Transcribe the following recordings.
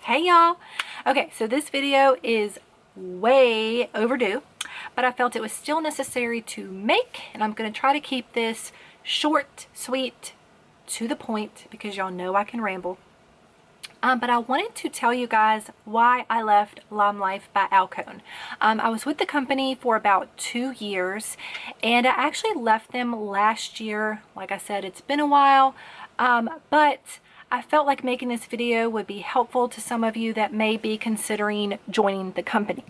Hey y'all. Okay, so this video is way overdue, but I felt it was still necessary to make, and I'm going to try to keep this short, sweet, to the point, because y'all know I can ramble. But I wanted to tell you guys why I left LimeLife by Alcone. I was with the company for about 2 years, and I actually left them last year. Like I said, it's been a while, but I felt like making this video would be helpful to some of you that may be considering joining the company.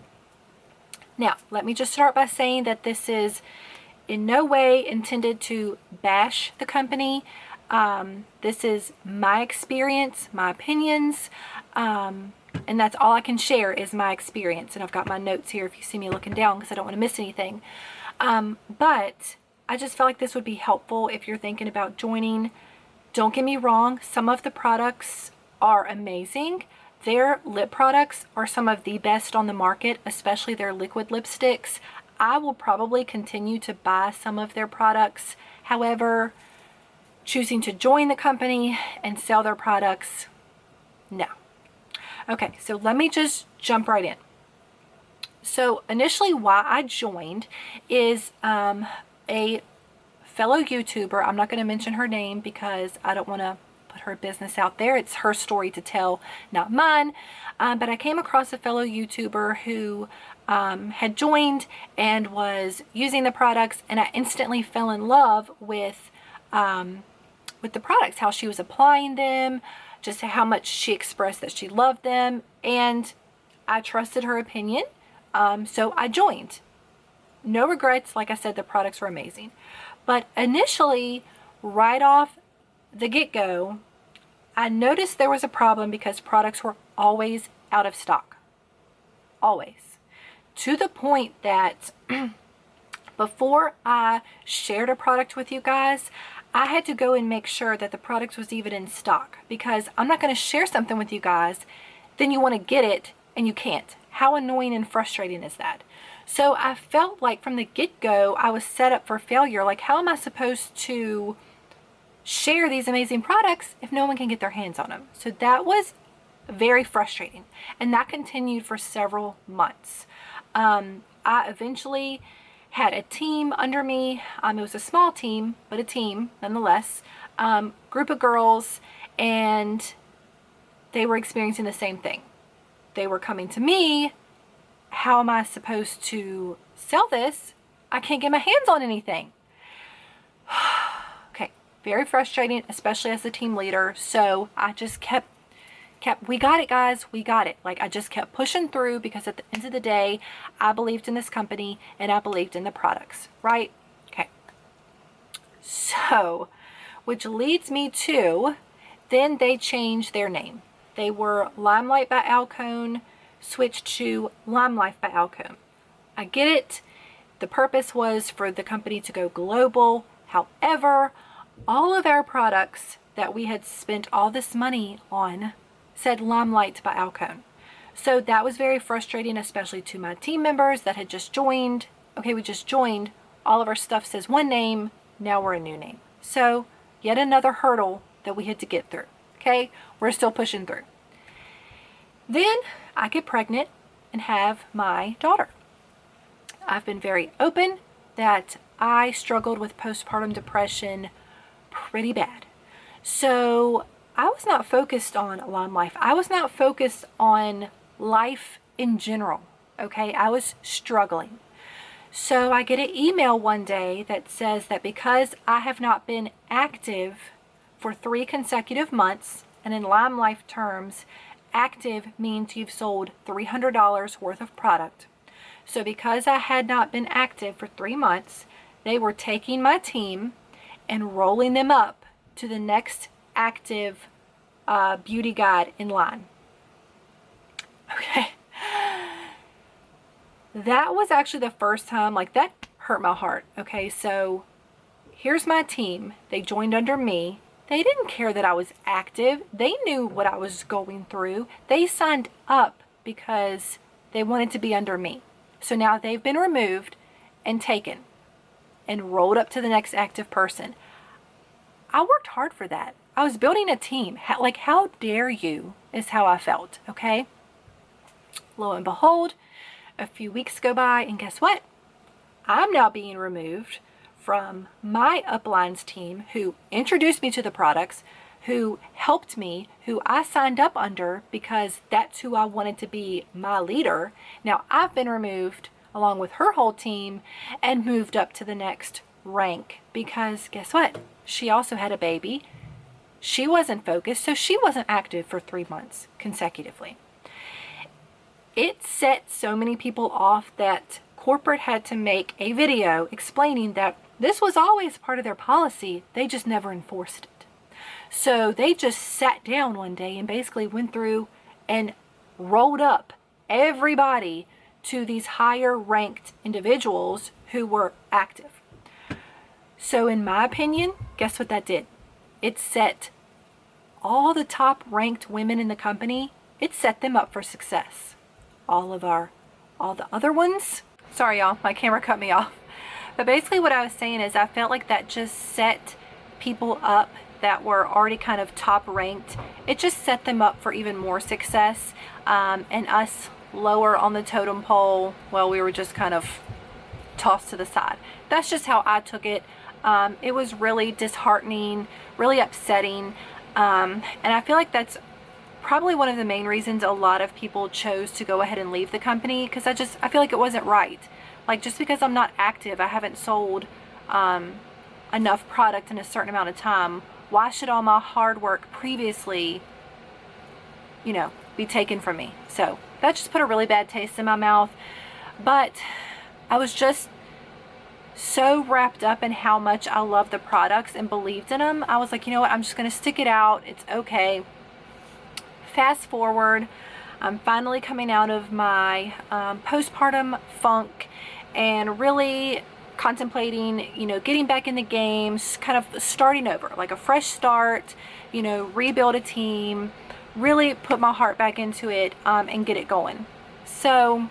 Now, let me just start by saying that this is in no way intended to bash the company. This is my experience, my opinions, and that's all I can share is my experience. And I've got my notes here if you see me looking down because I don't want to miss anything. But I just felt like this would be helpful if you're thinking about joining. Don't get me wrong, some of the products are amazing. Their lip products are some of the best on the market, especially their liquid lipsticks. I will probably continue to buy some of their products. However, choosing to join the company and sell their products, no. Okay, so let me just jump right in. So initially why I joined is a fellow YouTuber. I'm not going to mention her name because I don't want to put her business out there. It's her story to tell, not mine. But I came across a fellow YouTuber who had joined and was using the products, and I instantly fell in love with the products, how she was applying them, just how much she expressed that she loved them, and I trusted her opinion, so I joined. No regrets. Like I said, the products were amazing. But initially, right off the get-go, I noticed there was a problem because products were always out of stock. Always. To the point that before I shared a product with you guys, I had to go and make sure that the product was even in stock, because I'm not going to share something with you guys, then you want to get it and you can't. How annoying and frustrating is that? So I felt like from the get-go I was set up for failure. Like, how am I supposed to share these amazing products if no one can get their hands on them? So that was very frustrating, and that continued for several months. I eventually had a team under me. It was a small team, but a team nonetheless. Group of girls, and they were experiencing the same thing. They were coming to me. How am I supposed to sell this? I can't get my hands on anything. Okay, very frustrating, especially as the team leader. So I just kept, we got it, guys, we got it. Like, I just kept pushing through, because at the end of the day, I believed in this company and I believed in the products, right? Okay. So, which leads me to, then they changed their name. They were LimeLife by Alcone, switched to LimeLife by Alcone. I get it. The purpose was for the company to go global. However, all of our products that we had spent all this money on said LimeLife by Alcone. So that was very frustrating, especially to my team members that had just joined. Okay, we just joined. All of our stuff says one name. Now we're a new name. So yet another hurdle that we had to get through. Okay, we're still pushing through. Then I get pregnant and have my daughter. I've been very open that I struggled with postpartum depression pretty bad. So I was not focused on LimeLife. I was not focused on life in general. Okay, I was struggling. So I get an email one day that says that because I have not been active for 3 consecutive months, and in LimeLife terms, active means you've sold $300 worth of product. So because I had not been active for 3 months, they were taking my team and rolling them up to the next active beauty guide in line. Okay. That was actually the first time, like, that hurt my heart. Okay, so here's my team. They joined under me. They didn't care that I was active. They knew what I was going through. They signed up because they wanted to be under me. So now they've been removed and taken and rolled up to the next active person. I worked hard for that. I was building a team. Like, how dare you is how I felt, okay? Lo and behold, a few weeks go by, and guess what? I'm now being removed from my uplines team, who introduced me to the products, who helped me, who I signed up under because that's who I wanted to be my leader. Now I've been removed along with her whole team and moved up to the next rank because guess what? She also had a baby. She wasn't focused, so she wasn't active for 3 months consecutively. It set so many people off that corporate had to make a video explaining that this was always part of their policy. They just never enforced it. So they just sat down one day and basically went through and rolled up everybody to these higher ranked individuals who were active. So in my opinion, guess what that did? It set all the top ranked women in the company, it set them up for success. All the other ones, sorry y'all, my camera cut me off. But basically what I was saying is I felt like that just set people up that were already kind of top ranked. It just set them up for even more success. And us lower on the totem pole, well, we were just kind of tossed to the side. That's just how I took it. It was really disheartening, really upsetting. And I feel like that's probably one of the main reasons a lot of people chose to go ahead and leave the company, because I feel like it wasn't right. Like, just because I'm not active, I haven't sold enough product in a certain amount of time, why should all my hard work previously, you know, be taken from me? So that just put a really bad taste in my mouth. But I was just so wrapped up in how much I love the products and believed in them. I was like, you know what, I'm just going to stick it out. It's okay. Fast forward, I'm finally coming out of my postpartum funk and really contemplating, you know, getting back in the games, kind of starting over, like a fresh start, you know, rebuild a team, really put my heart back into it and get it going. So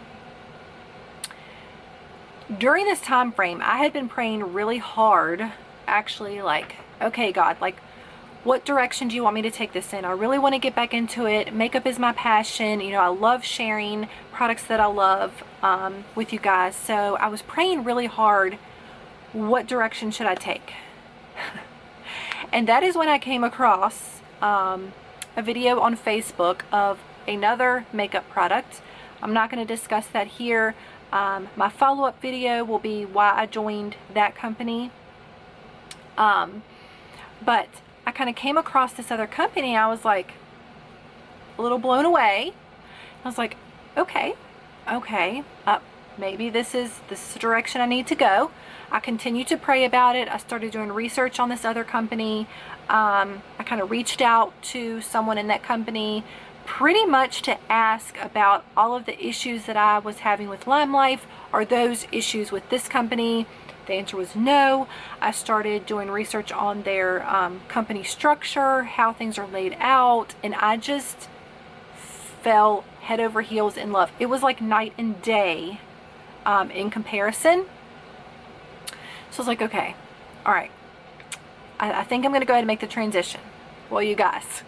during this time frame, I had been praying really hard, actually, like, okay, God, like, what direction do you want me to take this in? I really want to get back into it. Makeup is my passion. You know, I love sharing products that I love with you guys. So I was praying really hard, what direction should I take? And that is when I came across a video on Facebook of another makeup product. I'm not going to discuss that here. My follow-up video will be why I joined that company. But I kind of came across this other company. I was like a little blown away. I was like, okay, maybe this is the direction I need to go. I continued to pray about it. I started doing research on this other company. I kind of reached out to someone in that company pretty much to ask about all of the issues that I was having with LimeLife. Are those issues with this company? The answer was no. I started doing research on their company structure, how things are laid out, and I just fell head over heels in love. It was like night and day in comparison. So I was like, okay, all right. I think I'm going to go ahead and make the transition. Well, you guys,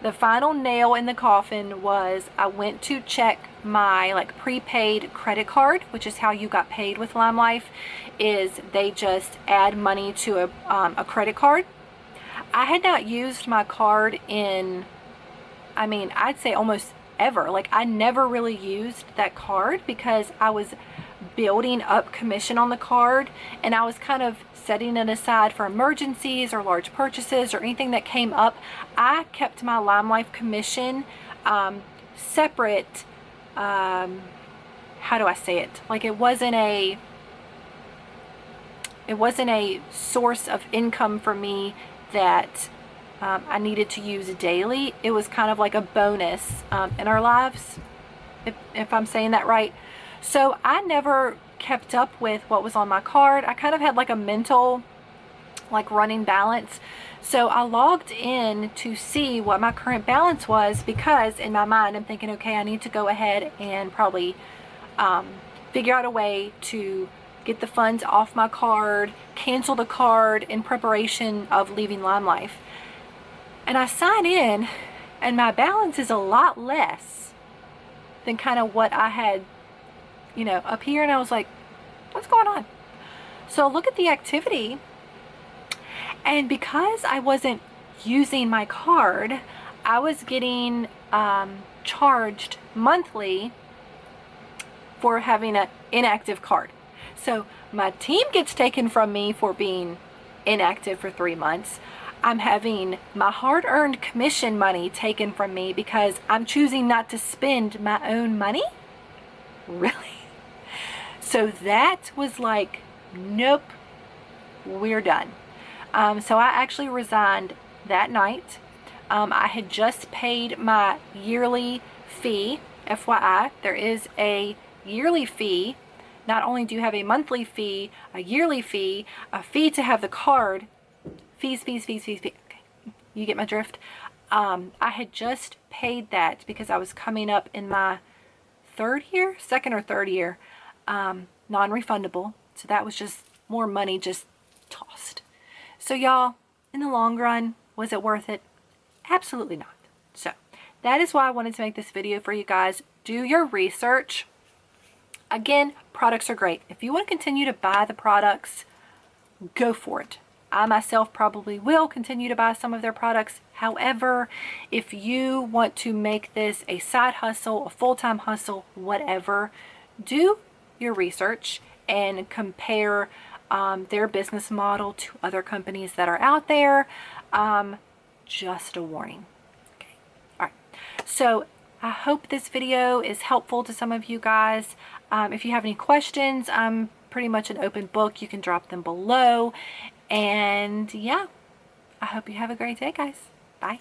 the final nail in the coffin was I went to check my like prepaid credit card, which is how you got paid with LimeLife, is they just add money to a credit card. I had not used my card in, I mean, I'd say almost ever. Like, I never really used that card because I was building up commission on the card, and I was kind of setting it aside for emergencies or large purchases or anything that came up. I kept my LimeLife commission separate. How do I say it? Like, it wasn't a source of income for me that I needed to use daily. It was kind of like a bonus in our lives, if I'm saying that right. So I never kept up with what was on my card. I kind of had like a mental like running balance. So I logged in to see what my current balance was, because in my mind I'm thinking, okay, I need to go ahead and probably figure out a way to get the funds off my card, cancel the card in preparation of leaving LimeLife. And I sign in and my balance is a lot less than kind of what I had, you know, up here. And I was like, what's going on? So look at the activity. And because I wasn't using my card, I was getting charged monthly for having an inactive card. So my team gets taken from me for being inactive for 3 months. I'm having my hard-earned commission money taken from me because I'm choosing not to spend my own money? Really? So that was like, nope, we're done. So I actually resigned that night. I had just paid my yearly fee. FYI, there is a yearly fee. Not only do you have a monthly fee, a yearly fee, a fee to have the card, fees. Okay, you get my drift. I had just paid that because I was coming up in my second or third year, non-refundable. So that was just more money just tossed. So y'all, in the long run, was it worth it? Absolutely not. So that is why I wanted to make this video for you guys. Do your research. Again, products are great. If you want to continue to buy the products, go for it. I myself probably will continue to buy some of their products. However, if you want to make this a side hustle, a full-time hustle, whatever, do your research and compare their business model to other companies that are out there. Just a warning. Okay. All right. So I hope this video is helpful to some of you guys. If you have any questions, I'm pretty much an open book. You can drop them below. And yeah, I hope you have a great day, guys. Bye.